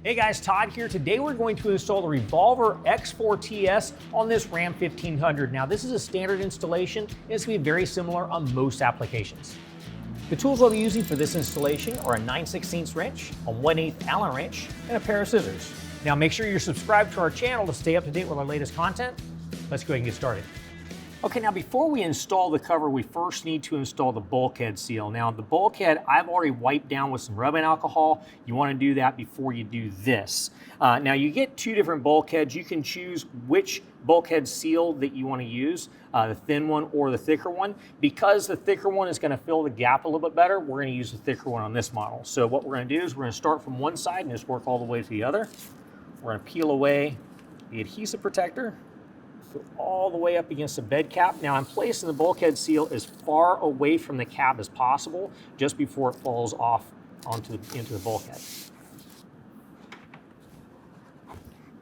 Hey guys, Todd here. Today we're going to install the Revolver X4ts on this Ram 1500. Now this is a standard installation and it's going to be very similar on most applications. The tools I'll be using for this installation are a 9/16 wrench, a 1/8 Allen wrench, and a pair of scissors. Now make sure you're subscribed to our channel to stay up to date with our latest content. Let's go ahead and get started. Okay, now before we install the cover, we first need to install the bulkhead seal. Now the bulkhead, I've already wiped down with some rubbing alcohol. You want to do that before you do this. Now you get two different bulkheads. You can choose which bulkhead seal that you want to use, the thin one or the thicker one. Because the thicker one is going to fill the gap a little bit better, we're going to use the thicker one on this model. So what we're going to do is we're going to start from one side and just work all the way to the other. We're going to peel away the adhesive protector. All the way up against the bed cap. Now I'm placing the bulkhead seal as far away from the cab as possible just before it falls off into the bulkhead.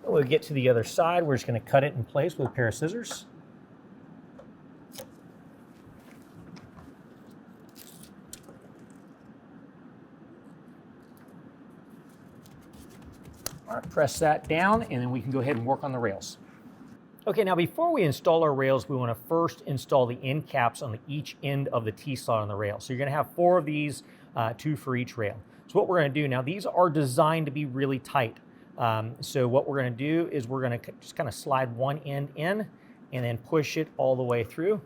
When we get to the other side, we're just going to cut it in place with a pair of scissors. All right, press that down and then we can go ahead and work on the rails. Okay, now before we install our rails, we want to first install the end caps on each end of the T-slot on the rail. So you're going to have 4 of these, 2 for each rail. So what we're going to do now, these are designed to be really tight. So what we're going to do is we're going to just kind of slide one end in and then push it all the way through.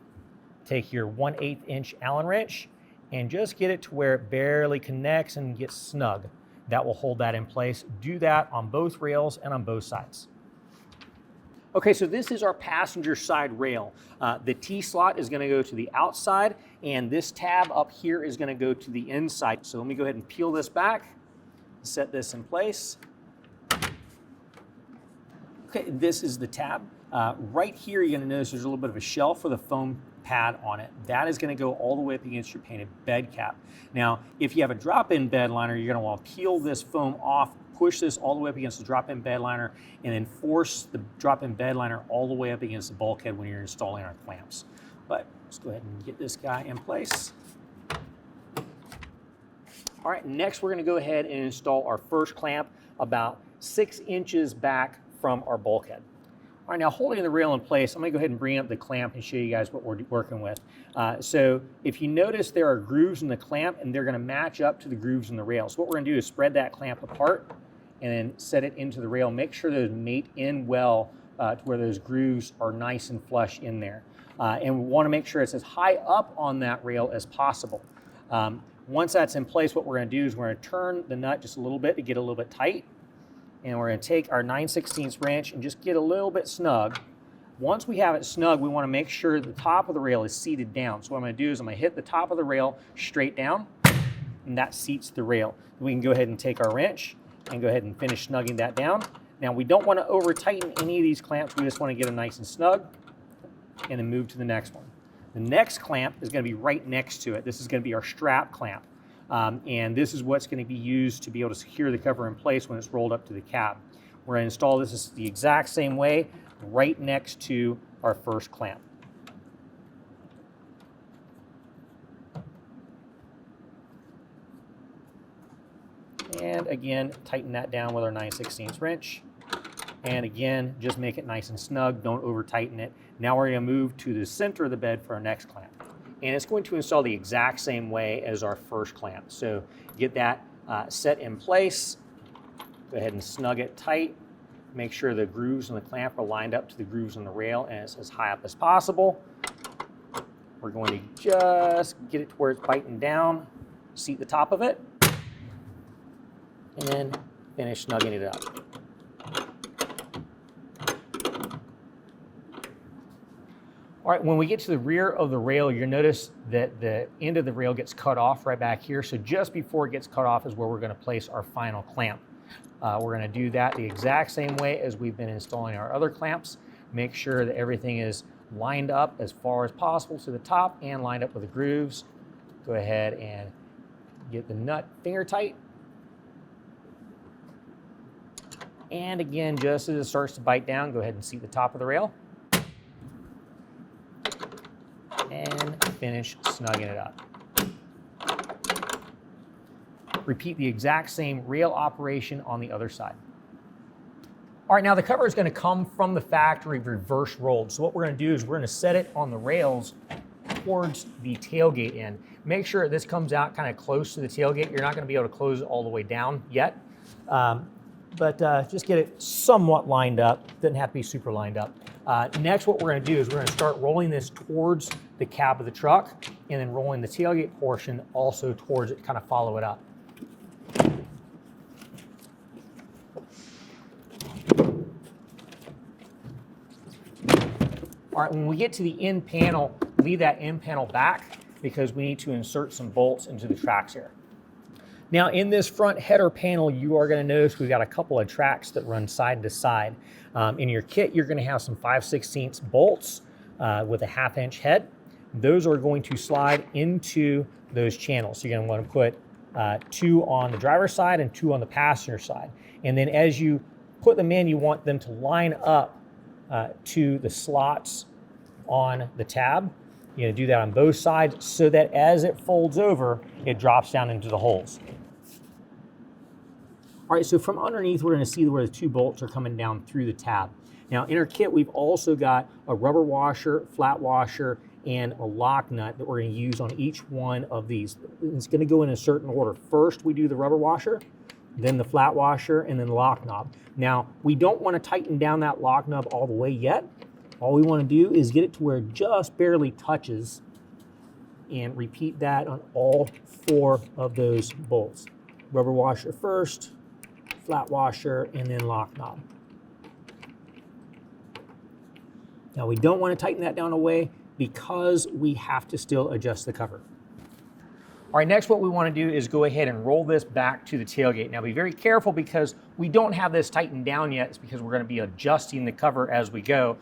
Take your 1/8 inch Allen wrench and just get it to where it barely connects and gets snug. That will hold that in place. Do that on both rails and on both sides. Okay, so this is our passenger side rail. The T-slot is going to go to the outside, and this tab up here is going to go to the inside. So let me go ahead and peel this back, set this in place. Okay, this is the tab. Right here, you're going to notice there's a little bit of a shelf with a foam pad on it. That is going to go all the way up against your painted bed cap. Now, if you have a drop-in bed liner, you're going to want to peel this foam off, push this all the way up against the drop-in bed liner, and then force the drop-in bed liner all the way up against the bulkhead when you're installing our clamps. But let's go ahead and get this guy in place. All right, next we're going to go ahead and install our first clamp about 6 inches back from our bulkhead. All right, now holding the rail in place, I'm going to go ahead and bring up the clamp and show you guys what we're working with. So if you notice, there are grooves in the clamp and they're going to match up to the grooves in the rail. So what we're going to do is spread that clamp apart and then set it into the rail. Make sure those mate in well to where those grooves are nice and flush in there. And we want to make sure it's as high up on that rail as possible. Once that's in place, what we're going to do is we're going to turn the nut just a little bit to get a little bit tight. And we're going to take our 9/16 wrench and just get a little bit snug. Once we have it snug, we want to make sure the top of the rail is seated down. So what I'm going to do is I'm going to hit the top of the rail straight down, and that seats the rail. We can go ahead and take our wrench and go ahead and finish snugging that down. Now we don't want to over tighten any of these clamps. We just want to get them nice and snug and then move to the next one. The next clamp is going to be right next to it. This is going to be our strap clamp. And this is what's going to be used to be able to secure the cover in place when it's rolled up to the cab. We're going to install this the exact same way right next to our first clamp. And again, tighten that down with our 9/16 wrench. And again, just make it nice and snug. Don't over tighten it. Now we're going to move to the center of the bed for our next clamp. And it's going to install the exact same way as our first clamp. So get that set in place. Go ahead and snug it tight. Make sure the grooves in the clamp are lined up to the grooves on the rail and it's as high up as possible. We're going to just get it to where it's biting down, seat the top of it, and then finish snugging it up. All right, when we get to the rear of the rail, you'll notice that the end of the rail gets cut off right back here. So just before it gets cut off is where we're going to place our final clamp. We're going to do that the exact same way as we've been installing our other clamps. Make sure that everything is lined up as far as possible to the top and lined up with the grooves. Go ahead and get the nut finger tight. And again, just as it starts to bite down, go ahead and seat the top of the rail. And finish snugging it up. Repeat the exact same rail operation on the other side. All right, now the cover is going to come from the factory reverse rolled. So what we're going to do is we're going to set it on the rails towards the tailgate end. Make sure this comes out kind of close to the tailgate. You're not going to be able to close it all the way down yet, but just get it somewhat lined up. Doesn't have to be super lined up. Next, what we're going to do is we're going to start rolling this towards the cab of the truck and then rolling the tailgate portion also towards it, kind of follow it up. All right, when we get to the end panel, leave that end panel back because we need to insert some bolts into the tracks here. Now in this front header panel, you are going to notice we've got a couple of tracks that run side to side. In your kit, you're going to have some 5/16 bolts with a 1/2 inch head. Those are going to slide into those channels. So you're going to want to put 2 on the driver's side and 2 on the passenger side. And then as you put them in, you want them to line up to the slots on the tab. You're going to do that on both sides so that as it folds over, it drops down into the holes. All right, so from underneath, we're going to see where the 2 bolts are coming down through the tab. Now in our kit, we've also got a rubber washer, flat washer, and a lock nut that we're going to use on each one of these. It's going to go in a certain order. First, we do the rubber washer, then the flat washer, and then the lock knob. Now, we don't want to tighten down that lock knob all the way yet. All we want to do is get it to where it just barely touches and repeat that on all 4 of those bolts. Rubber washer first, flat washer, and then lock knob. Now we don't want to tighten that down away because we have to still adjust the cover. All right, next what we want to do is go ahead and roll this back to the tailgate. Now be very careful because we don't have this tightened down yet. It's because we're going to be adjusting the cover as we go.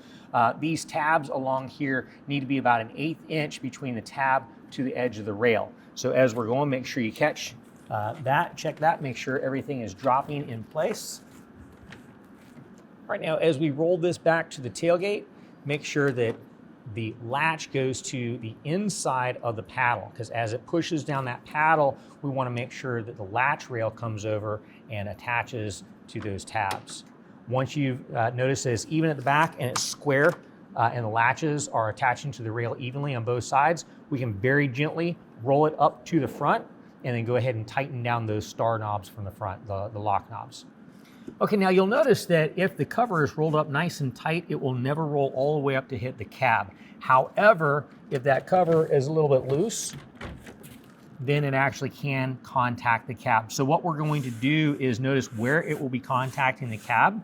These tabs along here need to be about an 1/8 inch between the tab to the edge of the rail. So as we're going, make sure you catch that, check that, make sure everything is dropping in place. All right, now as we roll this back to the tailgate, make sure that the latch goes to the inside of the paddle, because as it pushes down that paddle, we want to make sure that the latch rail comes over and attaches to those tabs. Once you've noticed that it's even at the back and it's square and the latches are attaching to the rail evenly on both sides, we can very gently roll it up to the front and then go ahead and tighten down those star knobs from the front, the lock knobs. Okay, now you'll notice that if the cover is rolled up nice and tight, it will never roll all the way up to hit the cab. However, if that cover is a little bit loose, then it actually can contact the cab. So what we're going to do is notice where it will be contacting the cab,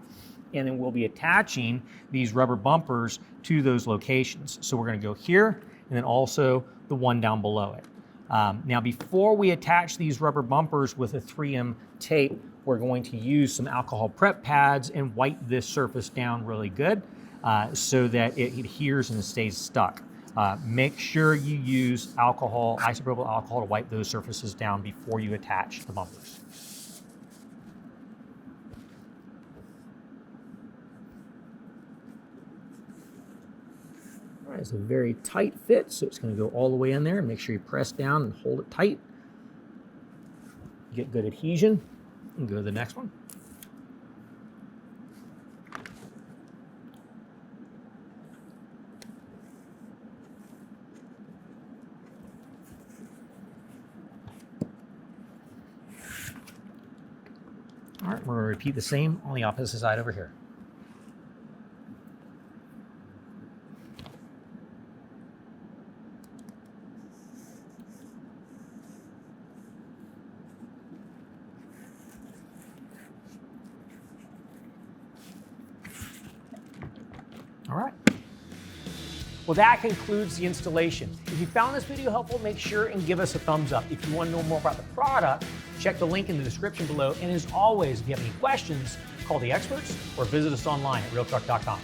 and then we'll be attaching these rubber bumpers to those locations. So we're going to go here, and then also the one down below it. Now before we attach these rubber bumpers with a 3M tape, we're going to use some alcohol prep pads and wipe this surface down really good so that it adheres and stays stuck. Make sure you use alcohol, isopropyl alcohol, to wipe those surfaces down before you attach the bumpers. All right, it's a very tight fit, so it's going to go all the way in there. Make sure you press down and hold it tight. Get good adhesion, and go to the next one. All right, we're going to repeat the same on the opposite side over here. All right. Well, that concludes the installation. If you found this video helpful, make sure and give us a thumbs up. If you want to know more about the product, check the link in the description below. And as always, if you have any questions, call the experts or visit us online at RealTruck.com.